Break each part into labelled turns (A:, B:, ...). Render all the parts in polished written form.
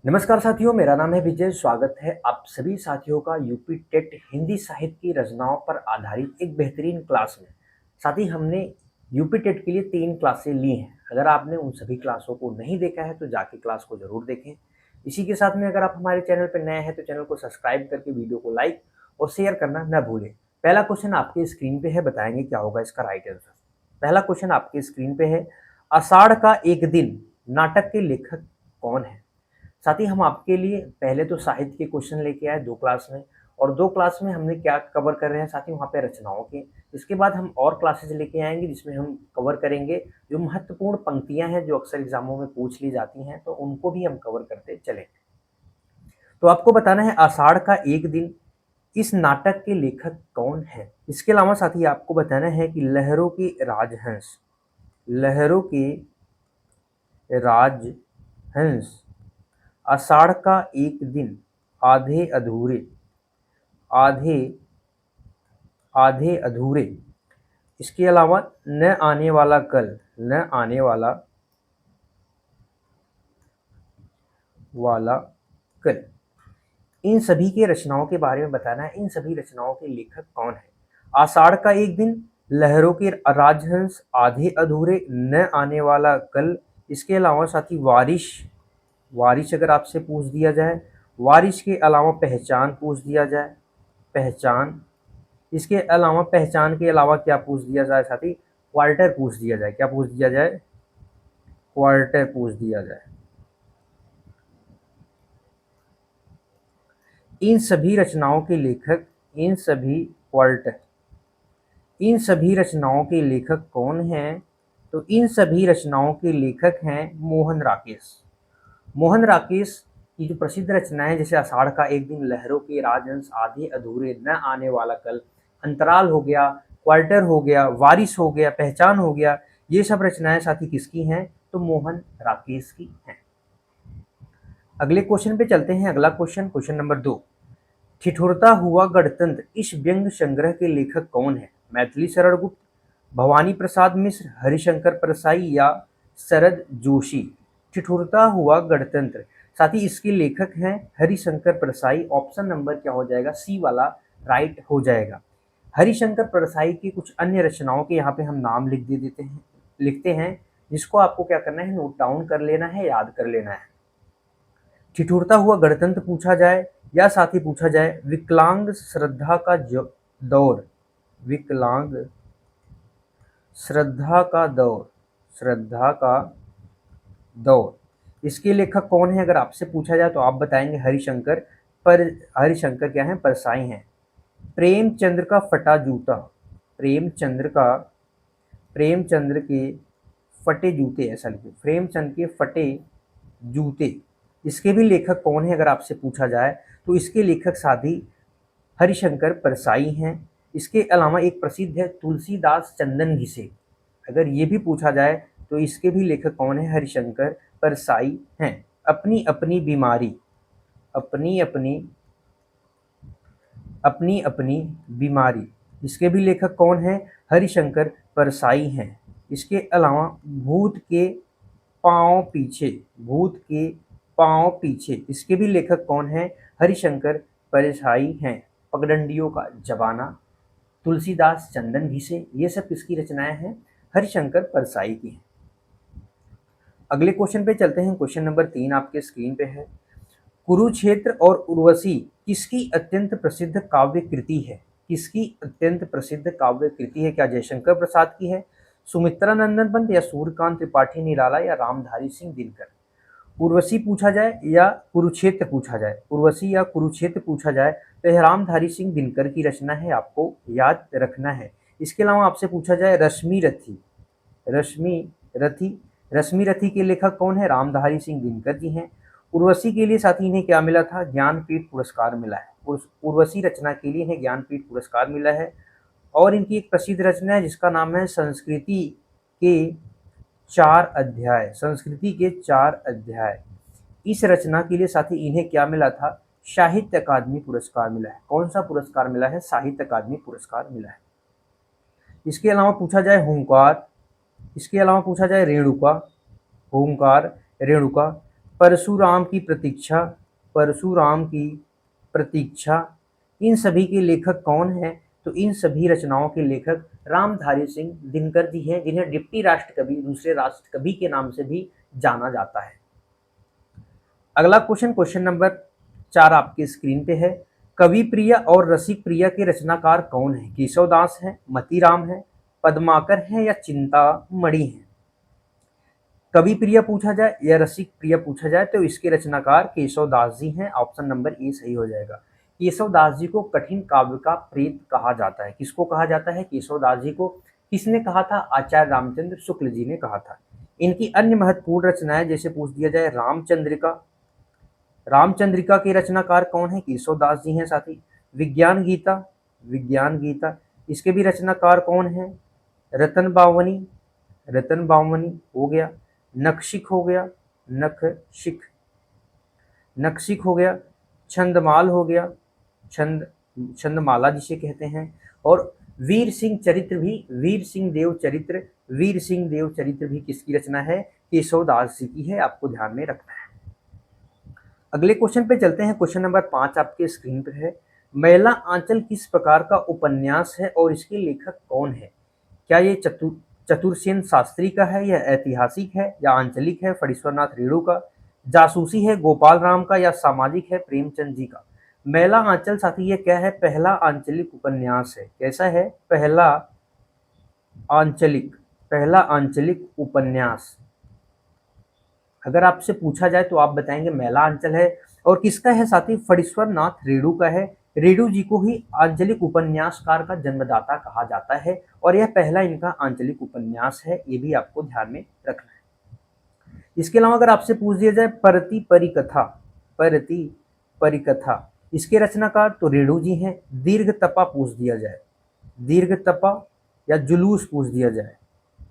A: नमस्कार साथियों, मेरा नाम है विजय। स्वागत है आप सभी साथियों का यूपी टेट हिंदी साहित्य की रचनाओं पर आधारित एक बेहतरीन क्लास में। साथ ही हमने यूपी टेट के लिए 3 क्लासें ली हैं। अगर आपने उन सभी क्लासों को नहीं देखा है तो जाके क्लास को ज़रूर देखें। इसी के साथ में अगर आप हमारे चैनल पर नए हैं तो चैनल को सब्सक्राइब करके वीडियो को लाइक और शेयर करना न भूलें। पहला क्वेश्चन आपके स्क्रीन पे है, बताएंगे क्या होगा इसका राइट आंसर। पहला क्वेश्चन आपके स्क्रीन पे है, आषाढ़ का एक दिन नाटक के लेखक कौन है। साथ ही हम आपके लिए पहले तो साहित्य के क्वेश्चन लेके आए 2 क्लास में, और 2 क्लास में हमने क्या कवर कर रहे हैं साथ ही वहाँ पे रचनाओं के। इसके बाद हम और क्लासेस लेके आएंगे जिसमें हम कवर करेंगे जो महत्वपूर्ण पंक्तियां हैं जो अक्सर एग्जामों में पूछ ली जाती हैं, तो उनको भी हम कवर करते चलेंगे। तो आपको बताना है आषाढ़ का एक दिन इस नाटक के लेखक कौन है। इसके अलावा साथ ही आपको बताना है कि लहरों के राजहंस, आषाढ़ का एक दिन, आधे अधूरे, आधे आधे अधूरे। इसके अलावा न आने वाला कल, न आने वाला कल। इन सभी के रचनाओं के बारे में बताना है, इन सभी रचनाओं के लेखक कौन है। आषाढ़ का एक दिन, लहरों के राजहंस, आधे अधूरे, न आने वाला कल। इसके अलावा साथ ही वारिश, वारिश अगर आपसे पूछ दिया जाए, वारिश के अलावा पहचान पूछ दिया जाए, पहचान। इसके अलावा पहचान के अलावा क्या पूछ दिया जाए साथी, क्वार्टर पूछ दिया जाए। क्या पूछ दिया जाए, क्वार्टर पूछ दिया जाए। इन सभी रचनाओं के लेखक, इन सभी क्वार्टर, इन सभी रचनाओं के लेखक कौन हैं। तो इन सभी रचनाओं के लेखक हैं मोहन राकेश। मोहन राकेश की जो प्रसिद्ध रचना है जैसे आषाढ़ का एक दिन, लहरों के राजहंस, आधे अधूरे, न आने वाला कल, अंतराल हो गया, क्वार्टर हो गया, वारिस हो गया, पहचान हो गया, ये सब रचनाएं साथी किसकी हैं, तो मोहन राकेश की हैं। अगले क्वेश्चन पे चलते हैं। अगला क्वेश्चन, क्वेश्चन नंबर 2, ठिठुरता हुआ गणतंत्र इस व्यंग्य संग्रह के लेखक कौन है। मैथिली शरण गुप्त, भवानी प्रसाद मिश्र, हरिशंकर परसाई या शरद जोशी। ठिठुरता हुआ गणतंत्र, साथ ही इसके लेखक हैं हरिशंकर परसाई। ऑप्शन नंबर क्या हो जाएगा, सी वाला राइट हो जाएगा। हरिशंकर परसाई की कुछ अन्य रचनाओं के यहाँ पे हम नाम लिखते हैं, जिसको आपको क्या करना है, नोट डाउन कर लेना है, याद कर लेना है। ठिठुरता हुआ गणतंत्र पूछा जाए या साथ ही पूछा जाए विकलांग श्रद्धा का दौर, विकलांग श्रद्धा का दौर, श्रद्धा का दौर। इसके लेखक कौन है अगर आपसे पूछा जाए तो आप बताएंगे हरिशंकर, पर हरिशंकर क्या है, परसाई हैं। प्रेमचंद्र का फटा जूता, प्रेमचंद्र का, प्रेमचंद्र के फटे जूते, ऐसा लिखो, प्रेमचंद के फटे जूते। इसके भी लेखक कौन है अगर आपसे पूछा जाए तो इसके लेखक साथी हरिशंकर परसाई हैं। इसके अलावा एक प्रसिद्ध है तुलसीदास चंदन घिसे, अगर ये भी पूछा जाए तो इसके भी लेखक कौन है, हरिशंकर परसाई हैं। अपनी अपनी बीमारी, अपनी अपनी, अपनी अपनी बीमारी, इसके भी लेखक कौन है, हरिशंकर परसाई हैं। इसके अलावा भूत के पांव पीछे, भूत के पांव पीछे, इसके भी लेखक कौन है, हरिशंकर परसाई हैं। पगडंडियों का जमाना, तुलसीदास चंदन घिसे, ये सब किसकी रचनाएं हैं, हरिशंकर परसाई की हैं। अगले क्वेश्चन पे चलते हैं। क्वेश्चन नंबर 3 आपके स्क्रीन पे है, कुरुक्षेत्र और उर्वशी किसकी अत्यंत प्रसिद्ध काव्य कृति है। किसकी अत्यंत प्रसिद्ध काव्य कृति है, क्या जयशंकर प्रसाद की है, सुमित्रा नंदन पंत या सूर्यकांत त्रिपाठी निराला या रामधारी सिंह दिनकर। उर्वशी पूछा जाए या कुरुक्षेत्र पूछा जाए, उर्वशी या कुरुक्षेत्र पूछा जाए तो यह रामधारी सिंह दिनकर की रचना है, आपको याद रखना है। इसके अलावा आपसे पूछा जाए रश्मि रथी, रश्मि रथी, रश्मि रथी के लेखक कौन है, रामधारी सिंह दिनकर जी हैं। उर्वशी के लिए साथी इन्हें क्या मिला था, ज्ञानपीठ पुरस्कार मिला है। उर्वशी रचना के लिए इन्हें ज्ञानपीठ पुरस्कार मिला है। और इनकी एक प्रसिद्ध रचना है जिसका नाम है संस्कृति के 4 अध्याय, संस्कृति के 4 अध्याय। इस रचना के लिए साथी इन्हें क्या मिला था, साहित्य अकादमी पुरस्कार मिला है। कौन सा पुरस्कार मिला है, साहित्य अकादमी पुरस्कार मिला है। इसके अलावा पूछा जाए हुंकार, इसके अलावा पूछा जाए रेणुका, हुंकार, रेणुका, परशुराम की प्रतीक्षा, परशुराम की प्रतीक्षा, इन सभी के लेखक कौन हैं? तो इन सभी रचनाओं के लेखक रामधारी सिंह दिनकर जी हैं, जिन्हें डिप्टी राष्ट्र कवि, दूसरे राष्ट्र कवि के नाम से भी जाना जाता है। अगला क्वेश्चन, क्वेश्चन नंबर 4 आपके स्क्रीन पे है। कवि प्रिया और रसिक प्रिया के रचनाकार कौन है? केशवदास है, मतीराम है, पद्माकर है या चिंतामणि है? कवि प्रिया पूछा जाए या रसिक प्रिया पूछा जाए तो इसके रचनाकार केशवदास जी हैं। ऑप्शन नंबर ए सही हो जाएगा। केशवदास जी को कठिन काव्य का प्रेत कहा जाता है। किसको कहा जाता है? केशवदास जी को। किसने कहा था? आचार्य रामचंद्र शुक्ल जी ने कहा था। इनकी अन्य महत्वपूर्ण रचनाएं जैसे पूछ दिया जाए रामचंद्रिका, रामचंद्रिका के रचनाकार कौन है? केशवदास जी हैं साथी। विज्ञान गीता, विज्ञान गीता, इसके भी रचनाकार कौन है? रतन बावनी, रतन बावनी हो गया। नखशिख हो गया, नखशिख, नखशिख हो गया। छंदमाल हो गया, छंद, छंदमाला जिसे कहते हैं। और वीर सिंह चरित्र भी, वीर सिंह देव चरित्र, वीर सिंह देव चरित्र भी किसकी रचना है? केशवदास जी की है। आपको ध्यान में रखना है। अगले क्वेश्चन पे चलते हैं। क्वेश्चन नंबर 5 आपके स्क्रीन पर है। मैला आंचल किस प्रकार का उपन्यास है और इसके लेखक कौन है? क्या ये चतुरसेन शास्त्री का है, यह ऐतिहासिक है या आंचलिक है फणीश्वरनाथ रेणु का, जासूसी है गोपाल राम का या सामाजिक है प्रेमचंद जी का? मैला आंचल साथी ये क्या है? पहला आंचलिक उपन्यास है। कैसा है? पहला आंचलिक, पहला आंचलिक उपन्यास। अगर आपसे पूछा जाए तो आप बताएंगे मैला आंचल है। और किसका है साथी? फणीश्वरनाथ रेणु का है। रेणु जी को ही आंचलिक उपन्यासकार का जन्मदाता कहा जाता है और यह पहला इनका आंचलिक उपन्यास है। ये भी आपको ध्यान में रखना है। इसके अलावा अगर आपसे पूछ दिया जाए परति परिकथा, परति परिकथा, इसके रचनाकार तो रेणु जी हैं। दीर्घ तपा पूछ दिया जाए, दीर्घ तपा, या जुलूस पूछ दिया जाए,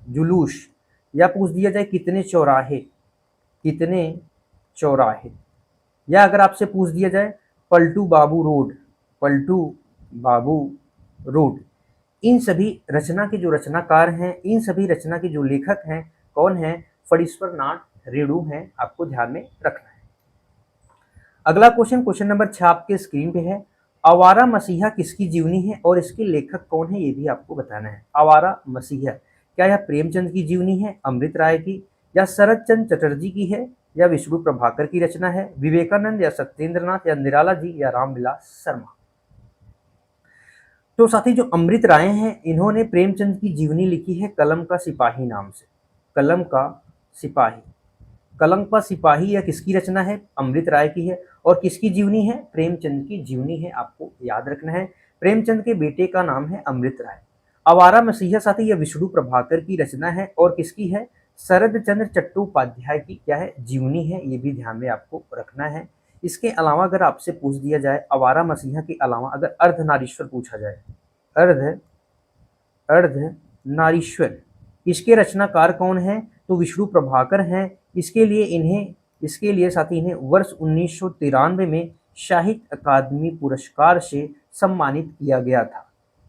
A: जुलूस, या पूछ दिया जाए कितने चौराहे, कितने चौराहे, या अगर आपसे पूछ दिया जाए पलटू बाबू रोड, पलटू बाबू रोड, इन सभी रचना के जो रचनाकार हैं, इन सभी रचना के जो लेखक हैं कौन हैं? फणीश्वरनाथ रेणु हैं। आपको ध्यान में रखना है। अगला क्वेश्चन, क्वेश्चन नंबर 6 आपके स्क्रीन पे है। आवारा मसीहा किसकी जीवनी है और इसके लेखक कौन है? ये भी आपको बताना है। आवारा मसीहा, क्या यह प्रेमचंद की जीवनी है, अमृत राय की, या शरद चंद्र चटर्जी की है, या विष्णु प्रभाकर की रचना है, विवेकानंद या सत्येंद्रनाथ या निराला जी या रामविलास शर्मा? तो साथी जो अमृत राय हैं इन्होंने प्रेमचंद की जीवनी लिखी है कलम का सिपाही नाम से। कलम का सिपाही, कलम का सिपाही यह किसकी रचना है? अमृत राय की है। और किसकी जीवनी है? प्रेमचंद की जीवनी है। आपको याद रखना है। प्रेमचंद के बेटे का नाम है अमृत राय। आवारा मसीहा साथी यह विष्णु प्रभाकर की रचना है और किसकी है? शरद चंद्र चट्टोपाध्याय की क्या है? जीवनी है। ये भी ध्यान में आपको रखना है। इसके अलावा अगर आपसे पूछ दिया जाए आवारा मसीहा के अलावा अगर अर्धनारीश्वर पूछा जाए, अर्धनारीश्वर, इसके रचनाकार कौन है? तो विष्णु प्रभाकर हैं। इसके लिए साथी इन्हें वर्ष 1993 में साहित्य अकादमी पुरस्कार से सम्मानित किया गया था।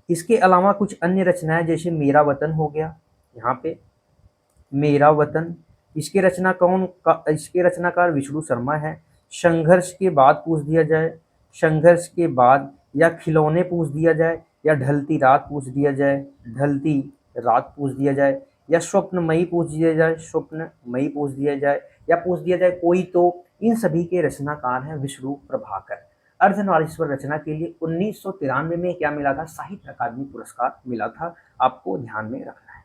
A: इसके अलावा कुछ अन्य रचनाएं जैसे मेरा वतन हो गया, यहाँ पे मेरा वतन, इसके रचनाकार विष्णु शर्मा है। संघर्ष के बाद पूछ दिया जाए, संघर्ष के बाद, या खिलौने पूछ दिया जाए, या ढलती रात पूछ दिया जाए, ढलती रात पूछ दिया जाए, या स्वप्नमयी पूछ दिया जाए, स्वप्नमयी पूछ दिया जाए, या पूछ दिया जाए कोई, तो इन सभी के रचनाकार हैं विष्णु प्रभाकर। अर्धनारीश्वर रचना के लिए 1993 में क्या मिला था? साहित्य अकादमी पुरस्कार मिला था। आपको ध्यान में रखना है।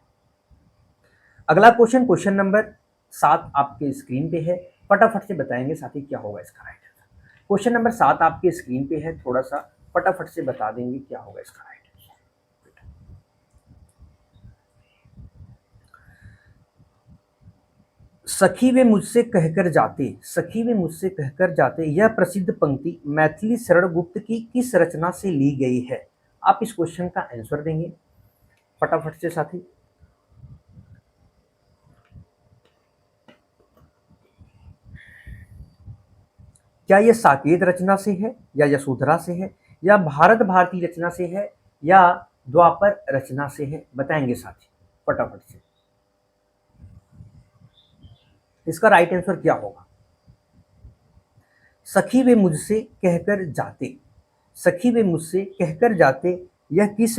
A: अगला क्वेश्चन, क्वेश्चन नंबर 7 आपके स्क्रीन पे है। फटाफट से बताएंगे साथी क्या होगा इसका राइट आंसर। क्वेश्चन नंबर 7 आपके स्क्रीन पे है, थोड़ा सा फटाफट से बता देंगे क्या होगा इसका राइट आंसर। सखी वे मुझसे कहकर जाते, सखी वे मुझसे कहकर जाते, यह प्रसिद्ध पंक्ति मैथिली शरण गुप्त की किस रचना से ली गई है? आप इस क्वेश्चन का आंसर देंगे फटाफट से साथी। क्या यह साकेत रचना से है, या यशोधरा से है, या भारत भारती रचना से है, या द्वापर रचना से है? बताएंगे साथी फटाफट से। इसका राइट आंसर क्या होगा? सखी वे मुझसे कहकर जाते, सखी वे मुझसे कहकर जाते, यह किस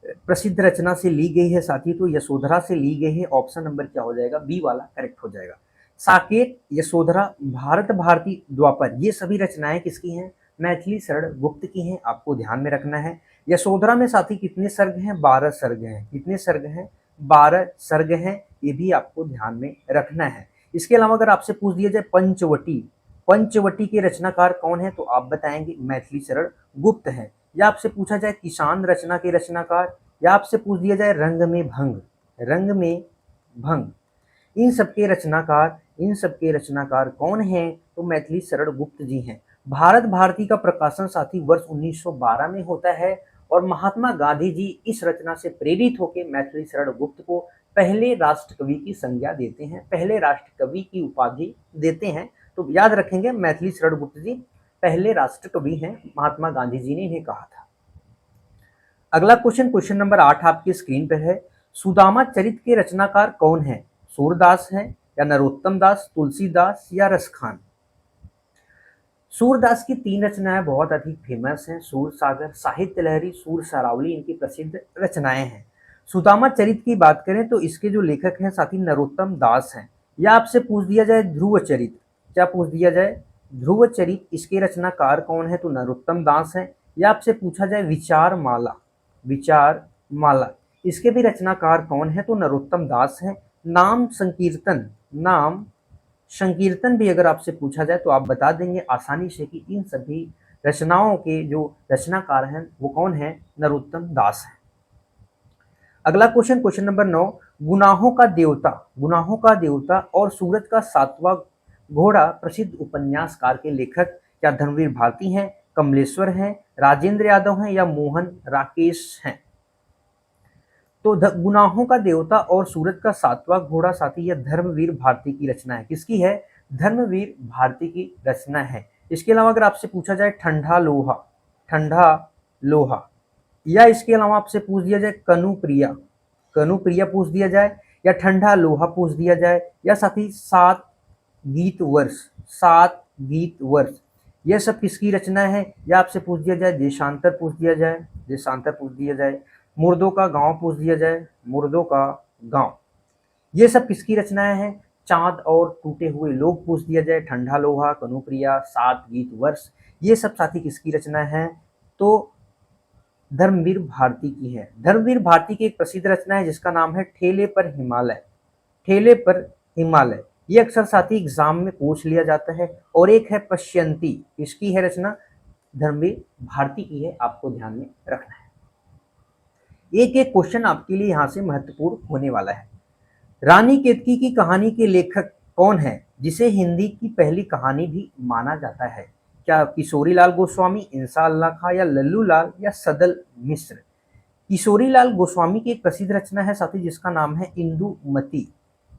A: प्रसिद्ध रचना से ली गई है साथी? तो यशोधरा से ली गई है। ऑप्शन नंबर क्या हो जाएगा? बी वाला करेक्ट हो जाएगा। साकेत, यशोधरा, भारत भारती, द्वापर, ये सभी रचनाएं किसकी हैं? मैथिली शरण गुप्त की हैं। आपको ध्यान में रखना है। यशोधरा में साथी कितने सर्ग हैं? 12 सर्ग हैं। कितने सर्ग हैं? 12 सर्ग हैं। ये भी आपको ध्यान में रखना है। इसके अलावा अगर आपसे पूछ दिया जाए पंचवटी, पंचवटी के रचनाकार कौन है? तो आप बताएंगे मैथिली शरण गुप्त है। या आपसे पूछा जाए किसान रचना के रचनाकार, या आपसे पूछ दिया जाए रंग में भंग, रंग में भंग, इन सबके रचनाकार, इन सबके रचनाकार कौन हैं? तो मैथिली शरण गुप्त जी हैं। भारत भारती का प्रकाशन साथी वर्ष 1912 में होता है और महात्मा गांधी जी इस रचना से प्रेरित होकर मैथिली शरण गुप्त को पहले राष्ट्रकवि की संज्ञा देते हैं, पहले राष्ट्रकवि की उपाधि देते हैं। तो याद रखेंगे मैथिली शरण गुप्त जी पहले राष्ट्रकवि हैं, महात्मा गांधी जी ने इन्हें कहा था। अगला क्वेश्चन, क्वेश्चन नंबर 8 आपकी स्क्रीन पर है। सुदामा चरित के रचनाकार कौन है? सूरदास है या नरोत्तम दास, तुलसीदास या रसखान? सूरदास की 3 रचनाएं बहुत अधिक फेमस हैं। सूर सागर, साहित्य लहरी, सूर सरावली इनकी प्रसिद्ध रचनाएं हैं। सुदामा चरित की बात करें तो इसके जो लेखक हैं साथी नरोत्तम दास हैं। या आपसे पूछ दिया जाए ध्रुव चरित, क्या पूछ दिया जाए? ध्रुव चरित, इसके रचनाकार कौन है? तो नरोत्तम दास हैं। या आपसे पूछा जाए विचार माला, विचार माला, इसके भी रचनाकार कौन है? तो नरोत्तम दास हैं। नाम संकीर्तन, नाम संकीर्तन भी अगर आपसे पूछा जाए तो आप बता देंगे आसानी से कि इन सभी रचनाओं के जो रचनाकार हैं वो कौन है? नरोत्तम दास है। अगला क्वेश्चन, क्वेश्चन नंबर 9, गुनाहों का देवता, गुनाहों का देवता और सूरज का 7वां घोड़ा प्रसिद्ध उपन्यासकार के लेखक क्या धर्मवीर भारती हैं, कमलेश्वर हैं, राजेंद्र यादव हैं या मोहन राकेश हैं? तो गुनाहों का देवता और सूरज का 7वां घोड़ा साथी यह धर्मवीर भारती की रचना है। किसकी है? धर्मवीर भारती की रचना है। इसके अलावा अगर आपसे पूछा जाए ठंडा लोहा, ठंडा लोहा, या इसके अलावा आपसे पूछ दिया जाए कनुप्रिया, कनुप्रिया पूछ दिया जाए, या ठंडा लोहा पूछ दिया जाए, या साथी 7 गीत वर्ष, 7 गीत वर्ष, यह सब किसकी रचना है? या आपसे पूछ दिया जाए देशांतर पूछ दिया जाए, देशांतर पूछ दिया जाए, मुर्दों का गांव पूछ दिया जाए, मुर्दों का गांव, ये सब किसकी रचनाएं हैं? चांद और टूटे हुए लोग पूछ दिया जाए, ठंडा लोहा, कनुप्रिया, 7 गीत वर्ष, ये सब साथी किसकी रचना है? तो धर्मवीर भारती की है। धर्मवीर भारती की एक प्रसिद्ध रचना है जिसका नाम है ठेले पर हिमालय, ठेले पर हिमालय, ये अक्सर साथी एग्जाम में पूछ लिया जाता है। और एक है पश्यंती, इसकी है रचना धर्मवीर भारती की है, आपको ध्यान में रखना है। एक एक क्वेश्चन आपके लिए यहाँ से महत्वपूर्ण होने वाला है। रानी केतकी की कहानी के लेखक कौन है जिसे हिंदी की पहली कहानी भी माना जाता है? क्या किशोरी लाल गोस्वामी, इंसा अल्लाह खां या लल्लू लाल या सदल मिश्र? किशोरी लाल गोस्वामी की एक प्रसिद्ध रचना है साथी जिसका नाम है इंदुमती,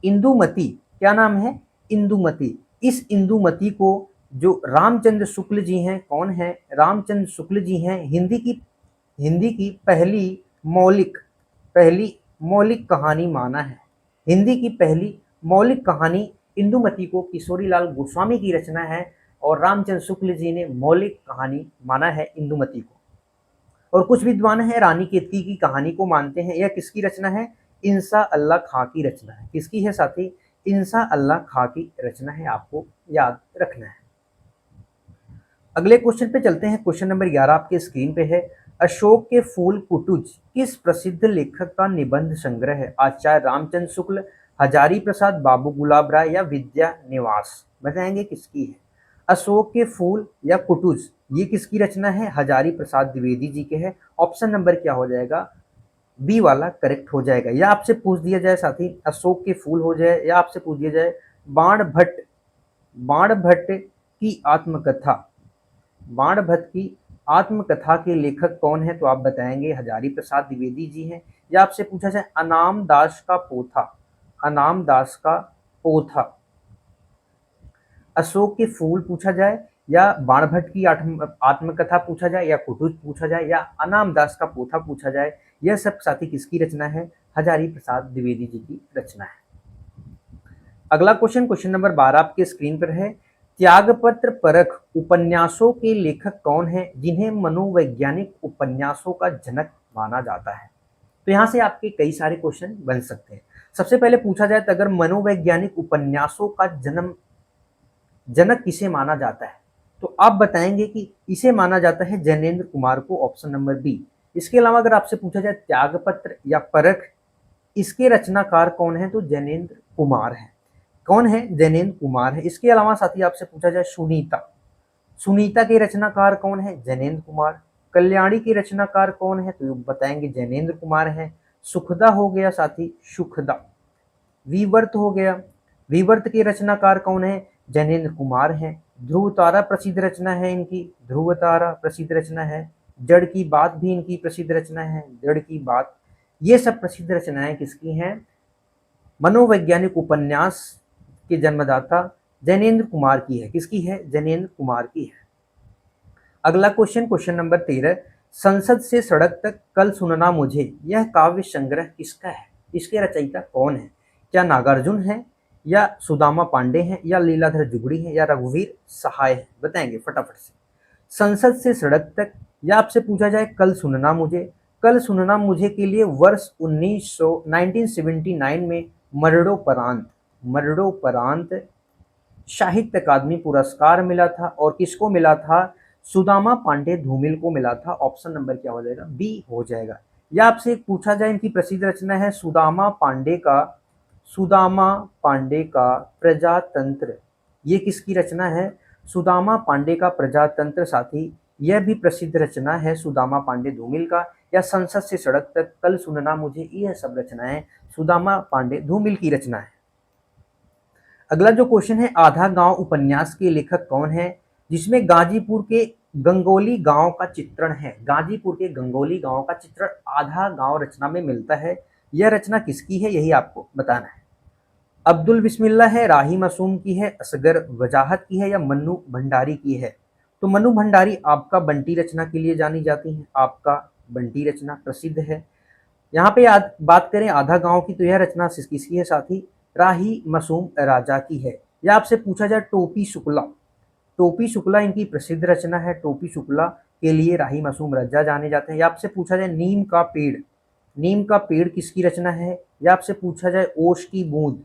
A: इंदुमती, क्या नाम है? इंदुमती। इस इंदुमती को जो रामचंद्र शुक्ल जी हैं, कौन है? रामचंद्र शुक्ल जी हैं, हिंदी की पहली मौलिक कहानी माना है। हिंदी की पहली मौलिक कहानी इंदुमती को किशोरी लाल गोस्वामी की रचना है और रामचंद्र शुक्ल जी ने मौलिक कहानी माना है इंदुमती को। और कुछ विद्वान हैं रानी केतकी की कहानी को मानते हैं। यह किसकी रचना है? इंसा अल्लाह खां की रचना है। किसकी है साथी? इंसा अल्लाह खां की रचना है, आपको याद रखना है। अगले क्वेश्चन पे चलते हैं। क्वेश्चन नंबर 11 आपके स्क्रीन पे है। अशोक के फूल कुटुज किस प्रसिद्ध लेखक का निबंध संग्रह है? आचार्य रामचंद्र शुक्ल, हजारी प्रसाद, बाबू गुलाब राय या विद्या निवास? बताएंगे किसकी है? अशोक के फूल या कुटुज, ये किसकी रचना है? हजारी प्रसाद द्विवेदी जी के है। ऑप्शन नंबर क्या हो जाएगा? बी वाला करेक्ट हो जाएगा। या आपसे पूछ दिया जाए साथी अशोक के फूल हो जाए, या आपसे पूछ दिया जाए बाण भट्ट की आत्मकथा, बाण भट्ट की आत्मकथा के लेखक कौन है? तो आप बताएंगे हजारी प्रसाद द्विवेदी जी हैं। या आपसे पूछा जाए अनाम दास का पोथा, अनाम दास का पोथा, अशोक के फूल पूछा जाए, या बाण भट्ट की आत्मकथा पूछा जाए, या कुटुज पूछा जाए, या अनाम दास का पोथा पूछा जाए, यह सब साथी किसकी रचना है? हजारी प्रसाद द्विवेदी जी की रचना है। अगला क्वेश्चन, क्वेश्चन नंबर 12 आपके स्क्रीन पर है। त्यागपत्र परख उपन्यासों के लेखक कौन हैं जिन्हें मनोवैज्ञानिक उपन्यासों का जनक माना जाता है? तो यहाँ से आपके कई सारे क्वेश्चन बन सकते हैं। सबसे पहले पूछा जाए तो अगर मनोवैज्ञानिक उपन्यासों का जनक किसे माना जाता है, तो आप बताएंगे कि इसे माना जाता है जैनेन्द्र कुमार को, ऑप्शन नंबर बी। इसके अलावा अगर आपसे पूछा जाए त्यागपत्र या परख, इसके रचनाकार कौन है, तो जैनेन्द्र कुमार है। कौन है? जैनेन्द्र कुमार है। इसके अलावा साथ ही आपसे पूछा जाए सुनीता, सुनीता के रचनाकार कौन है? जैनेन्द्र कुमार। कल्याणी के रचनाकार कौन है? तो बताएंगे जैनेन्द्र कुमार है। सुखदा हो गया साथी, सुखदा। विवर्त हो गया, विवर्त के रचनाकार कौन है? जैनेन्द्र कुमार है। ध्रुव तारा प्रसिद्ध रचना है इनकी, ध्रुव तारा प्रसिद्ध रचना है। जड़ की बात भी इनकी प्रसिद्ध रचना है, जड़ की बात। ये सब प्रसिद्ध रचनाएं किसकी हैं? मनोवैज्ञानिक उपन्यास के जन्मदाता जैनेन्द्र कुमार की है। किसकी है? जैनेन्द्र कुमार की है। अगला क्वेश्चन, क्वेश्चन नंबर 13, संसद से सड़क तक कल सुनना मुझे, यह काव्य संग्रह किसका है? इसके रचयिता कौन है? क्या नागार्जुन है, या सुदामा पांडे हैं, या लीलाधर जुगड़ी है, या रघुवीर सहाय है? बताएंगे फटाफट से। संसद से सड़क तक, या आपसे पूछा जाए कल सुनना मुझे, कल सुनना मुझे के लिए वर्ष 1979 में मरणोपरांत साहित्य अकादमी पुरस्कार मिला था। और किसको मिला था? सुदामा पांडे धूमिल को मिला था। ऑप्शन नंबर क्या हो जाएगा? बी हो जाएगा। या आपसे पूछा जाए इनकी प्रसिद्ध रचना है सुदामा पांडे का प्रजातंत्र, ये किसकी रचना है? सुदामा पांडे का प्रजातंत्र साथी, यह भी प्रसिद्ध रचना है सुदामा पांडे धूमिल का। या संसद से सड़क तक, कल सुनना मुझे, यह सब रचनाएं सुदामा पांडे धूमिल की रचना है। अगला जो क्वेश्चन है, आधा गांव उपन्यास के लेखक कौन है, जिसमें गाजीपुर के गंगोली गांव का चित्रण है। गाजीपुर के गंगोली गांव का चित्रण आधा गांव रचना में मिलता है। यह रचना किसकी है, यही आपको बताना है। अब्दुल बिस्मिल्लाह है, राही मासूम की है, असगर वजाहत की है, या मन्नू भंडारी की है? तो मन्नू भंडारी आपका बंटी रचना के लिए जानी जाती है। आपका बंटी रचना प्रसिद्ध है। यहाँ पे बात करें आधा गांव की, तो यह रचना किसकी है साथी? राही मासूम राजा की है। या आपसे पूछा जाए टोपी शुक्ला, टोपी शुक्ला इनकी प्रसिद्ध रचना है। टोपी शुक्ला के लिए राही मासूम राजा जाने जाते हैं। या आपसे पूछा जाए नीम का पेड़, नीम का पेड़ किसकी रचना है? या आपसे पूछा जाए ओश की बूंद,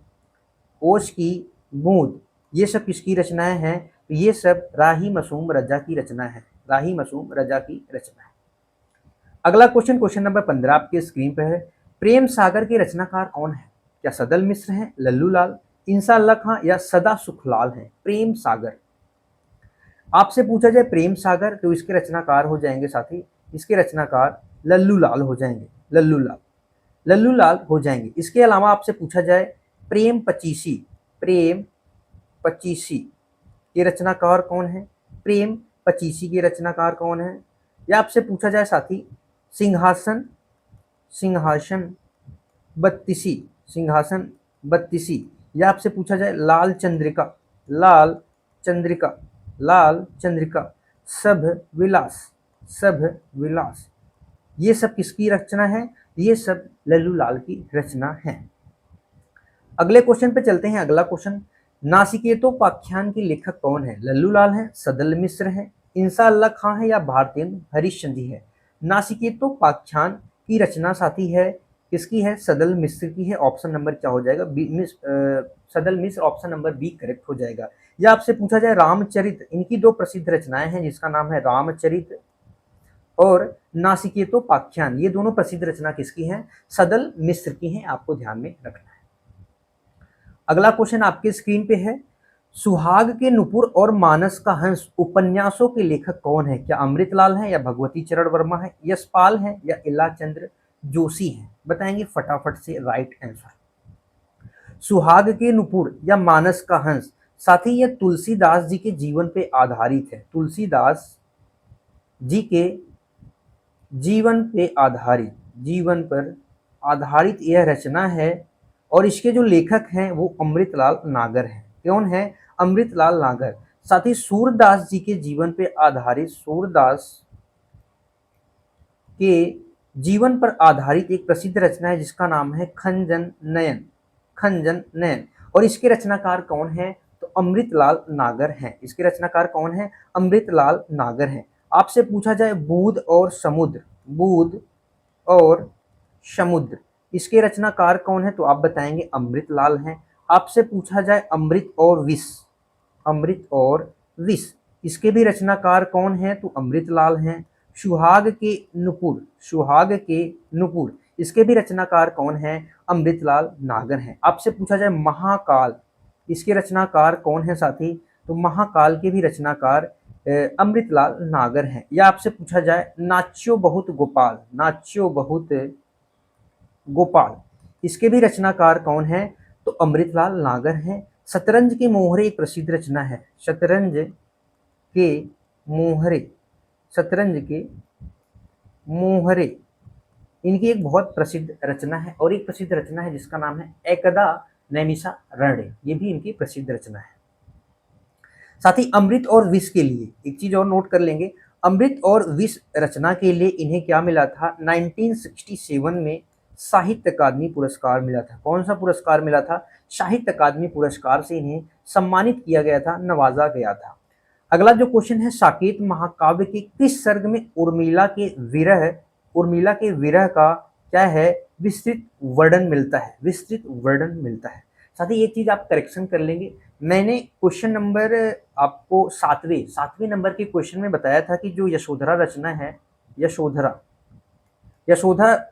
A: ओश की बूंद, ये सब किसकी रचनाएं हैं? तो ये सब राही मासूम रजा की रचना है, राही मासूम रजा की रचना है। अगला क्वेश्चन, क्वेश्चन नंबर 15 आपके स्क्रीन पर है। प्रेम सागर के रचनाकार कौन है? क्या सदल मिश्र हैं, लल्लू लाल, इंसान अल्लाह खां, या सदा सुखलाल हैं? प्रेम सागर, आपसे पूछा जाए प्रेम सागर, तो इसके रचनाकार हो जाएंगे साथी, इसके रचनाकार लल्लू लाल हो जाएंगे, लल्लू लाल हो जाएंगे। इसके अलावा आपसे पूछा जाए प्रेम पचीसी, प्रेम पचीसी के रचनाकार कौन है? प्रेम पचीसी के रचनाकार कौन है? या आपसे पूछा जाए साथी सिंहासन बत्तीसी, सिंहासन बत्तीसी, या आपसे पूछा जाए लाल चंद्रिका, सब विलास, ये सब किसकी रचना है? ये सब लल्लू लाल की रचना है। अगले क्वेश्चन पे चलते हैं। अगला क्वेश्चन, नासिकेतोपाख्यान के लेखक कौन है? लल्लू लाल है, सदल मिश्र है, इंसान अल्लाह खां है, या भारतेंद्र हरिश्चंद्र है? नासिकेतोपाख्यान की रचना साथी है किसकी है? सदल मिश्र की है। ऑप्शन नंबर क्या हो जाएगा? सदल मिश्र, ऑप्शन नंबर बी करेक्ट हो जाएगा। या आपसे पूछा जाए रामचरित, इनकी दो प्रसिद्ध रचनाएं हैं जिसका नाम है रामचरित और नासिकेतोपाख्यान, ये दोनों प्रसिद्ध रचना किसकी हैं? सदल मिश्र की हैं, आपको ध्यान में रखना है। अगला क्वेश्चन आपके स्क्रीन पे है, सुहाग के नुपुर और मानस का हंस उपन्यासों के लेखक कौन है? क्या अमृतलाल हैं, या भगवती चरण वर्मा है, यशपाल हैं, या इला चंद्र जोशी हैं? बताएंगे फटाफट से राइट आंसर। सुहाग के नुपुर या मानस का हंस साथ ही यह तुलसीदास जी के जीवन पे आधारित है। तुलसीदास जी के जीवन पर आधारित यह रचना है और इसके जो लेखक हैं वो अमृतलाल नागर हैं। कौन है? अमृतलाल नागर। साथ ही सूरदास जी के जीवन पे आधारित, सूरदास के जीवन पर आधारित एक प्रसिद्ध रचना है जिसका नाम है खंजन नयन। और इसके रचनाकार कौन है? तो तो अमृतलाल नागर हैं। इसके रचनाकार कौन है? अमृतलाल नागर हैं। आपसे पूछा जाए बुध और समुद्र, बुध और समुद्र, इसके रचनाकार कौन है? तो आप बताएंगे अमृतलाल हैं। आपसे पूछा जाए अमृत और विष, अमृत और विष, इसके भी रचनाकार कौन है? तो अमृतलाल हैं। सुहाग के नुपुर, सुहाग के नुपुर, इसके भी रचनाकार कौन है? अमृतलाल नागर हैं। आपसे पूछा जाए महाकाल, इसके रचनाकार कौन है साथी? तो महाकाल के भी रचनाकार अमृतलाल नागर हैं। या आपसे पूछा जाए नाच्यो बहुत गोपाल, नाच्यो बहुत गोपाल, इसके भी रचनाकार कौन है? तो अमृतलाल नागर हैं। शतरंज के मोहरे एक प्रसिद्ध रचना है, शतरंज के मोहरे, शतरंज के मोहरे, इनकी एक बहुत प्रसिद्ध रचना है। और एक प्रसिद्ध रचना है जिसका नाम है एकदा नैमिषा रणे, ये भी इनकी प्रसिद्ध रचना है। साथ ही अमृत और विष के लिए एक चीज और नोट कर लेंगे, अमृत और विष रचना के लिए इन्हें क्या मिला था? 1967 में साहित्य अकादमी पुरस्कार मिला था। कौन सा पुरस्कार मिला था? साहित्य अकादमी पुरस्कार से इन्हें सम्मानित किया गया था, नवाजा गया था। अगला जो क्वेश्चन है, साकेत महाकाव्य के किस सर्ग में उर्मिला के विरह, उर्मिला के विरह का क्या है? विस्तृत वर्णन मिलता है, विस्तृत वर्णन मिलता है। साथ ही एक चीज आप करेक्शन कर लेंगे, मैंने क्वेश्चन नंबर आपको सातवें नंबर के क्वेश्चन में बताया था कि जो यशोधरा रचना है, यशोधरा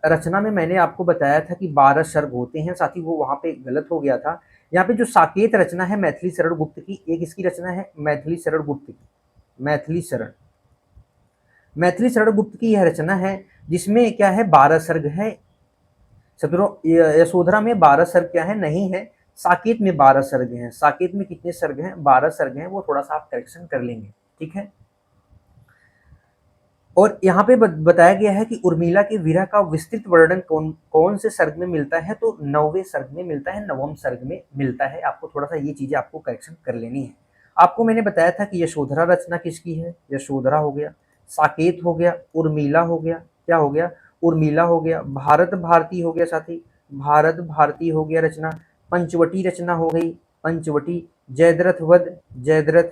A: रचना में मैंने आपको बताया था कि 12 सर्ग होते हैं। साथ ही वो वहां पे गलत हो गया था। यहाँ पे जो साकेत रचना है मैथिली शरण गुप्त की, एक इसकी रचना है मैथिली शरण गुप्त की, मैथिली शरण गुप्त की यह रचना है जिसमें क्या है? 12 सर्ग है। यशोधरा में 12 सर्ग क्या है? नहीं है। साकेत में 12 सर्ग हैं। साकेत में कितने सर्ग हैं? 12 सर्ग हैं। वो थोड़ा सा आप करेक्शन कर लेंगे, ठीक है। और यहाँ पे बताया गया है कि उर्मिला के विरह का विस्तृत वर्णन कौन से सर्ग में मिलता है? तो 9वें सर्ग में मिलता है, 9वें सर्ग में मिलता है। आपको थोड़ा सा ये चीजें आपको करेक्शन कर लेनी है। आपको मैंने बताया था कि यशोधरा रचना किसकी है? यशोधरा हो गया, साकेत हो गया, उर्मिला हो गया, क्या हो गया? उर्मिला हो गया, भारत भारती हो गया, साथी भारत भारती हो गया रचना, पंचवटी रचना हो गई, पंचवटी, जयद्रथ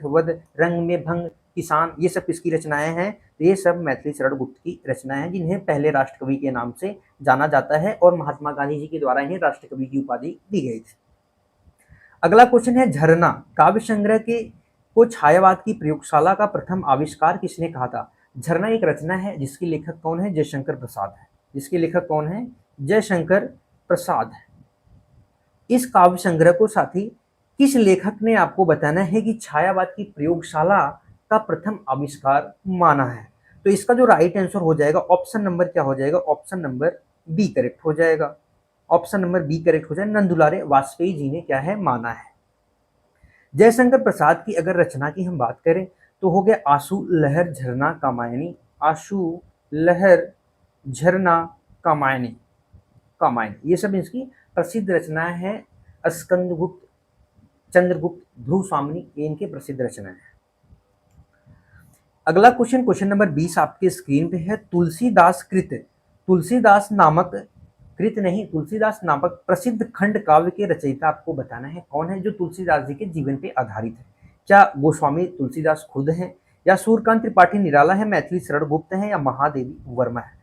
A: वध, रंग में भंग, किसान, ये सब किसकी रचनाएं हैं? तो ये सब मैथिली शरण गुप्त की रचनाएं हैं जिन्हें पहले राष्ट्रकवि के नाम से जाना जाता है और महात्मा गांधी जी के द्वारा इन्हें राष्ट्रकवि की उपाधि दी गई थी। अगला क्वेश्चन है, झरना काव्य संग्रह के को छायावाद की प्रयोगशाला का प्रथम आविष्कार किसने कहा था? झरना एक रचना है जिसके लेखक कौन है? जयशंकर प्रसाद है। जिसके लेखक कौन है? जयशंकर प्रसाद है। इस काव्य संग्रह को साथी किस लेखक ने आपको बताना है कि छायावाद की प्रयोगशाला का प्रथम आविष्कार माना है? तो इसका जो राइट आंसर हो जाएगा ऑप्शन नंबर क्या हो जाएगा? ऑप्शन नंबर बी करेक्ट हो जाएगा। ऑप्शन नंबर बी करेक्ट हो जाएगा, नंदुलारे वाजपेयी जी ने क्या है? माना है। जयशंकर प्रसाद की अगर रचना की हम बात करें तो हो गया आंसू लहर झरना कामायनी, आंसू लहर झरना कामायनी, कामायनी, ये सब इसकी प्रसिद्ध रचनाएं हैं। स्कंदगुप्त, चंद्रगुप्त, ध्रुव स्वामिनी, ये इनके प्रसिद्ध रचनाएं हैं। अगला क्वेश्चन, क्वेश्चन नंबर 20 आपके स्क्रीन पे है, तुलसीदास कृत, तुलसीदास नामक कृत नहीं, तुलसीदास नामक प्रसिद्ध खंड काव्य के रचयिता आपको बताना है कौन है जो तुलसीदास जी के जीवन पे आधारित है। क्या गोस्वामी तुलसीदास खुद हैं, या सूर्यकांत त्रिपाठी निराला है, मैथिली शरण गुप्त हैं, या महादेवी वर्मा है?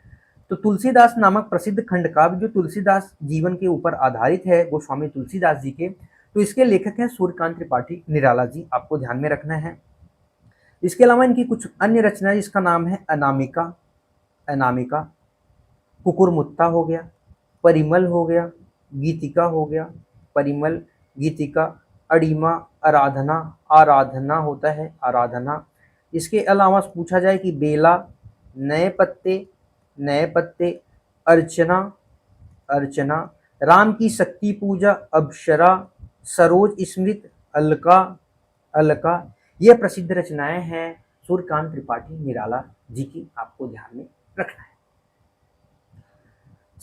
A: तो तुलसीदास नामक प्रसिद्ध खंड काव्य जो तुलसीदास जीवन के ऊपर आधारित है, गोस्वामी तुलसीदास जी के, तो इसके लेखक हैं सूर्यकांत त्रिपाठी निराला जी, आपको ध्यान में रखना है। इसके अलावा इनकी कुछ अन्य रचनाएं जिसका नाम है अनामिका, अनामिका, कुकुरमुत्ता हो गया, परिमल हो गया, गीतिका हो गया, परिमल, गीतिका, अड़िमा, आराधना, आराधना होता है, आराधना। इसके अलावा पूछा जाए कि बेला, नए पत्ते, नए पत्ते, अर्चना, अर्चना, राम की शक्ति पूजा, अप्सरा, सरोज स्मृत, अलका, अलका, ये प्रसिद्ध रचनाएं हैं सूर्यकांत त्रिपाठी निराला जी की, आपको ध्यान में रखना है।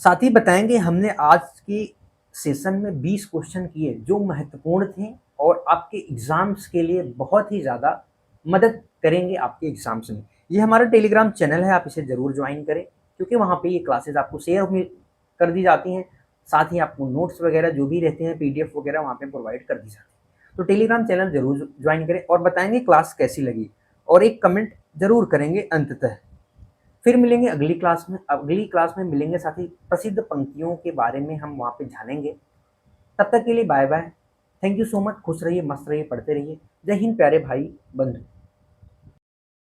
A: साथ ही बताएंगे हमने आज के सेशन में 20 क्वेश्चन किए जो महत्वपूर्ण थे और आपके एग्जाम्स के लिए बहुत ही ज़्यादा मदद करेंगे आपके एग्जाम्स में। ये हमारा टेलीग्राम चैनल है, आप इसे ज़रूर ज्वाइन करें क्योंकि वहाँ पे ये क्लासेस आपको शेयर कर दी जाती हैं। साथ ही आपको नोट्स वगैरह जो भी रहते हैं, PDF वगैरह वहाँ पे प्रोवाइड कर दी जाती है। तो टेलीग्राम चैनल जरूर ज्वाइन करें और बताएंगे क्लास कैसी लगी और एक कमेंट जरूर करेंगे अंततः। फिर मिलेंगे अगली क्लास में मिलेंगे, साथ ही प्रसिद्ध पंक्तियों के बारे में हम वहाँ पे जानेंगे। तब तक के लिए bye bye. Thank you so much. खुश रहिए, मस्त रहिए, पढ़ते रहिए। जय हिंद प्यारे भाई बंधु।